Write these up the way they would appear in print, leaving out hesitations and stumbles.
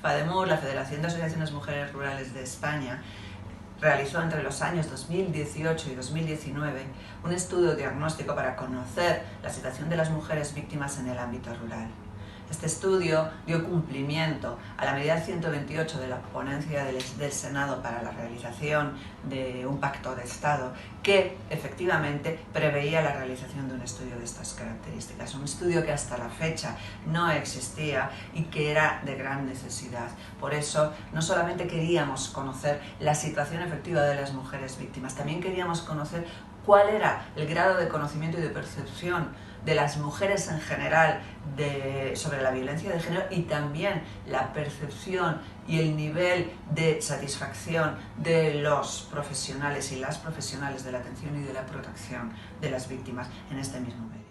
FADEMUR, la Federación de Asociaciones Mujeres Rurales de España, realizó entre los años 2018 y 2019 un estudio diagnóstico para conocer la situación de las mujeres víctimas en el ámbito rural. Este estudio dio cumplimiento a la medida 128 de la ponencia del Senado para la realización de un pacto de Estado que efectivamente preveía la realización de un estudio de estas características, un estudio que hasta la fecha no existía y que era de gran necesidad. Por eso no solamente queríamos conocer la situación efectiva de las mujeres víctimas, también queríamos conocer cuál era el grado de conocimiento y de percepción de las mujeres en general sobre la violencia de género y también la percepción y el nivel de satisfacción de los profesionales y las profesionales de la atención y de la protección de las víctimas en este mismo medio.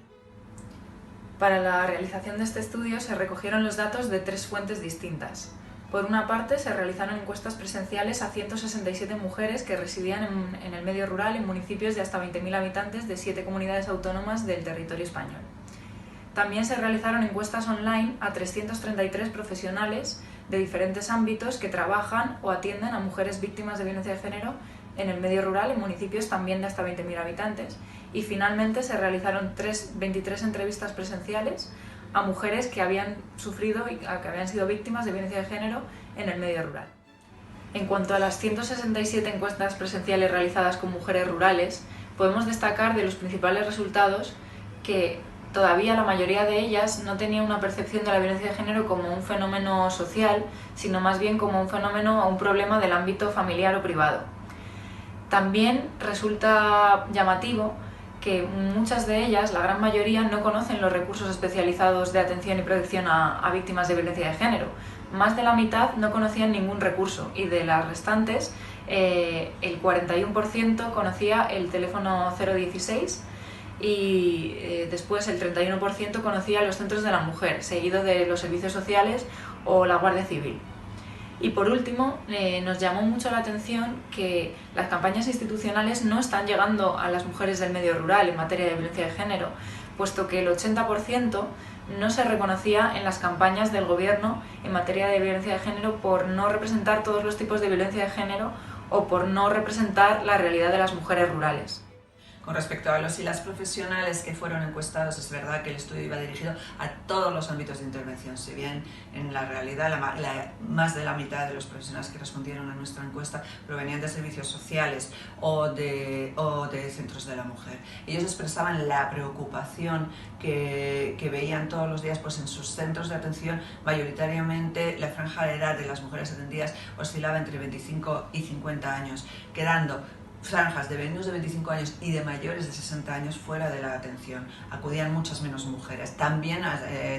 Para la realización de este estudio se recogieron los datos de 3 fuentes distintas. Por una parte, se realizaron encuestas presenciales a 167 mujeres que residían en el medio rural en municipios de hasta 20.000 habitantes de 7 comunidades autónomas del territorio español. También se realizaron encuestas online a 333 profesionales de diferentes ámbitos que trabajan o atienden a mujeres víctimas de violencia de género en el medio rural en municipios también de hasta 20.000 habitantes. Y finalmente se realizaron 23 entrevistas presenciales a mujeres que habían sufrido y que habían sido víctimas de violencia de género en el medio rural. En cuanto a las 167 encuestas presenciales realizadas con mujeres rurales, podemos destacar de los principales resultados que todavía la mayoría de ellas no tenía una percepción de la violencia de género como un fenómeno social, sino más bien como un fenómeno o un problema del ámbito familiar o privado. También resulta llamativo que muchas de ellas, la gran mayoría, no conocen los recursos especializados de atención y protección a víctimas de violencia de género. Más de la mitad no conocían ningún recurso y de las restantes, el 41% conocía el teléfono 016 y después el 31% conocía los centros de la mujer, seguido de los servicios sociales o la Guardia Civil. Y por último, nos llamó mucho la atención que las campañas institucionales no están llegando a las mujeres del medio rural en materia de violencia de género, puesto que el 80% no se reconocía en las campañas del gobierno en materia de violencia de género por no representar todos los tipos de violencia de género o por no representar la realidad de las mujeres rurales. Con respecto a los y las profesionales que fueron encuestados, es verdad que el estudio iba dirigido a todos los ámbitos de intervención, si bien en la realidad más de la mitad de los profesionales que respondieron a nuestra encuesta provenían de servicios sociales o de centros de la mujer. Ellos expresaban la preocupación que veían todos los días pues, en sus centros de atención. Mayoritariamente la franja de edad de las mujeres atendidas oscilaba entre 25 y 50 años, quedando franjas de menos de 25 años y de mayores de 60 años fuera de la atención. Acudían muchas menos mujeres. También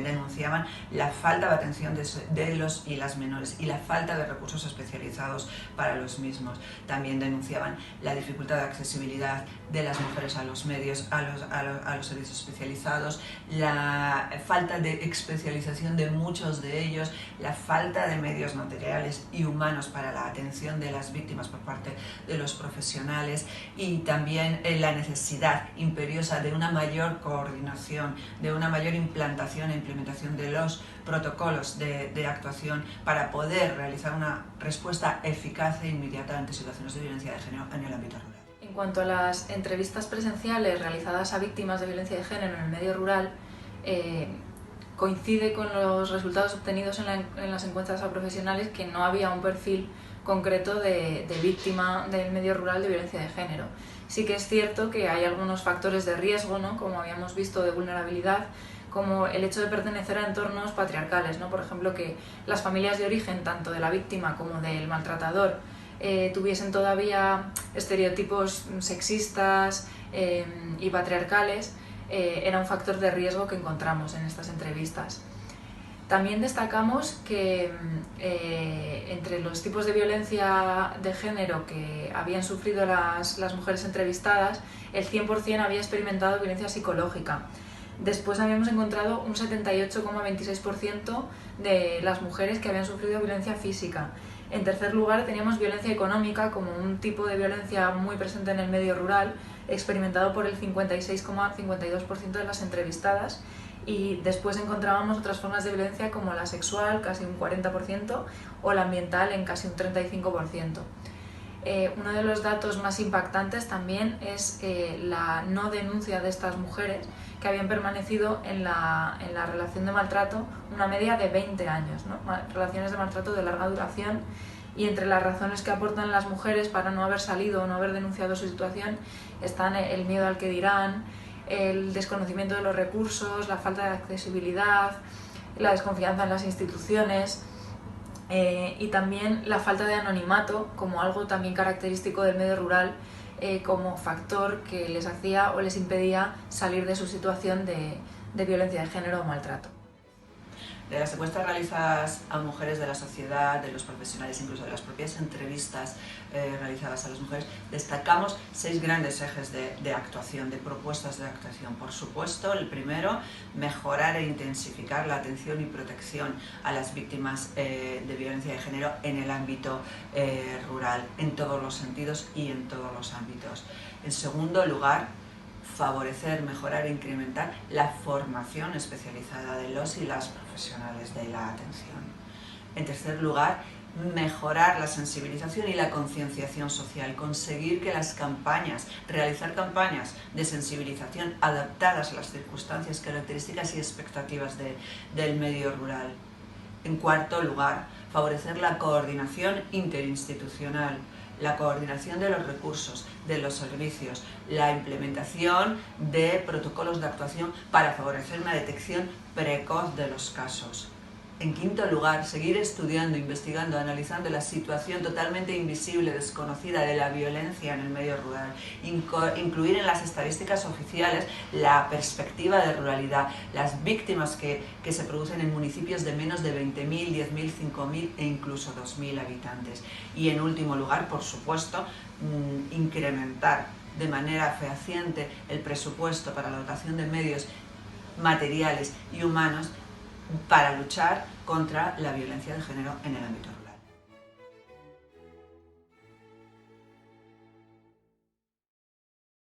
denunciaban la falta de atención de los y las menores y la falta de recursos especializados para los mismos. También denunciaban la dificultad de accesibilidad de las mujeres a los medios, a los servicios especializados, la falta de especialización de muchos de ellos, la falta de medios materiales y humanos para la atención de las víctimas por parte de los profesionales y también la necesidad imperiosa de una mayor coordinación, de una mayor implantación e implementación de los protocolos de actuación para poder realizar una respuesta eficaz e inmediata ante situaciones de violencia de género en el ámbito rural. En cuanto a las entrevistas presenciales realizadas a víctimas de violencia de género en el medio rural, coincide con los resultados obtenidos en las encuestas a profesionales que no había un perfil concreto de víctima del medio rural de violencia de género. Sí que es cierto que hay algunos factores de riesgo, ¿no? Como habíamos visto, de vulnerabilidad, como el hecho de pertenecer a entornos patriarcales, ¿no? Por ejemplo, que las familias de origen, tanto de la víctima como del maltratador, tuviesen todavía estereotipos sexistas y patriarcales, era un factor de riesgo que encontramos en estas entrevistas. También destacamos que entre los tipos de violencia de género que habían sufrido las mujeres entrevistadas, el 100% había experimentado violencia psicológica. Después habíamos encontrado un 78,26% de las mujeres que habían sufrido violencia física. En tercer lugar teníamos violencia económica como un tipo de violencia muy presente en el medio rural, experimentado por el 56,52% de las entrevistadas. y después encontrábamos otras formas de violencia como la sexual, casi un 40%, o la ambiental en casi un 35%. Uno de los datos más impactantes también es la no denuncia de estas mujeres que habían permanecido en la relación de maltrato una media de 20 años, ¿no? Relaciones de maltrato de larga duración, y entre las razones que aportan las mujeres para no haber salido o no haber denunciado su situación están el miedo al que dirán, el desconocimiento de los recursos, la falta de accesibilidad, la desconfianza en las instituciones, y también la falta de anonimato como algo también característico del medio rural, como factor que les hacía o les impedía salir de su situación de violencia de género o maltrato. De las encuestas realizadas a mujeres de la sociedad, de los profesionales, incluso de las propias entrevistas realizadas a las mujeres, destacamos 6 grandes ejes de actuación, de propuestas de actuación. Por supuesto, el primero, mejorar e intensificar la atención y protección a las víctimas de violencia de género en el ámbito rural, en todos los sentidos y en todos los ámbitos. En segundo lugar, favorecer, mejorar e incrementar la formación especializada de los y las profesionales de la atención. En tercer lugar, mejorar la sensibilización y la concienciación social, conseguir que las campañas, realizar campañas de sensibilización adaptadas a las circunstancias, características y expectativas del medio rural. En cuarto lugar, favorecer la coordinación interinstitucional, la coordinación de los recursos, de los servicios, la implementación de protocolos de actuación para favorecer una detección precoz de los casos. En quinto lugar, seguir estudiando, investigando, analizando la situación totalmente invisible, desconocida de la violencia en el medio rural, incluir en las estadísticas oficiales la perspectiva de ruralidad, las víctimas que se producen en municipios de menos de 20.000, 10.000, 5.000 e incluso 2.000 habitantes. Y en último lugar, por supuesto, incrementar de manera fehaciente el presupuesto para la dotación de medios materiales y humanos para luchar contra la violencia de género en el ámbito rural.